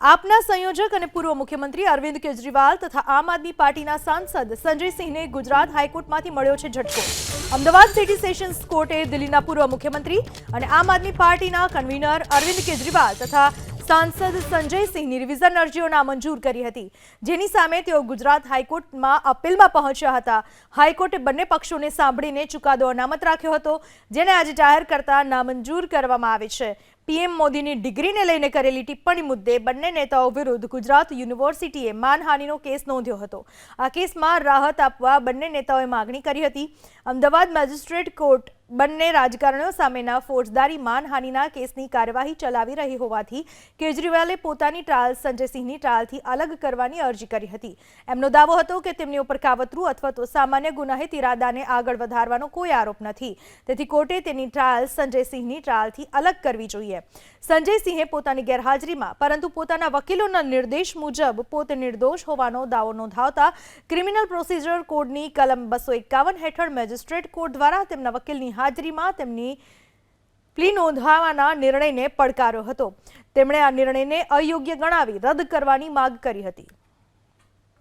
આપના સંયોજક અને પૂર્વ મુખ્યમંત્રી અરવિંદ કેજરીવાલ તથા આમ આદમી પાર્ટીના સાંસદ સંજય સિંહને ગુજરાત હાઈકોર્ટમાંથી મળ્યો છે ઝટકો। અમદાવાદ સિટી સેશન્સ કોર્ટે દિલ્હીના પૂર્વ મુખ્યમંત્રી અને આમ આદમી પાર્ટીના કન્વીનર અરવિંદ કેજરીવાલ તથા સાંસદ સંજય સિંહની રિવિઝન અરજીઓ નામંજૂર કરી હતી, જેની સામે તેઓ ગુજરાત હાઈકોર્ટમાં અપીલમાં પહોંચ્યા હતા। હાઈકોર્ટે બંને પક્ષોને સાંભળીને ચુકાદો અનામત રાખ્યો હતો, જેને આજે જાહેર કરતા નામંજૂર કરવામાં આવે છે। પીએમ મોદીની ડિગ્રીને લઈને કરેલી ટિપ્પણી મુદ્દે બંને નેતાઓ વિરુદ્ધ ગુજરાત યુનિવર્સિટીએ માનહાનિનો કેસ નોંધ્યો હતો। આ કેસમાં રાહત આપવા બંને નેતાઓએ માગણી કરી હતી। અમદાવાદ મેજિસ્ટ્રેટ કોર્ટ બંને રાજકારણીઓ સામેના ફોજદારી માનહાનિના કેસની કાર્યવાહી ચલાવી રહી હોવાથી કેજરીવાલે પોતાની ટ્રાયલ સંજય સિંહની ટ્રાયલથી અલગ કરવાની અરજી કરી હતી। એમનો દાવો હતો કે તેમની ઉપર કાવતરું અથવા તો સામાન્ય ગુનાહિત ઇરાદાને આગળ વધારવાનો કોઈ આરોપ નથી, તેથી કોર્ટે તેની ટ્રાયલ સંજય સિંહની ટ્રાયલથી અલગ કરવી જોઈએ। સંજય સિંહે પોતાની ગેરહાજરીમાં પરંતુ પોતાના વકીલોના નિર્દેશ મુજબ પોતે નિર્દોષ હોવાનો દાવો નોંધાવતા ક્રિમિનલ પ્રોસિજર કોડની કલમ 251 હેઠળ મેજિસ્ટ્રેટ કોર્ટ દ્વારા તેમના વકીલની હાજરીમાં તેમની પ્લી નોંધાવવાના નિર્ણયને પડકાર્યો હતો। તેમણે આ નિર્ણયને અયોગ્ય ગણાવી રદ કરવાની માંગ કરી હતી।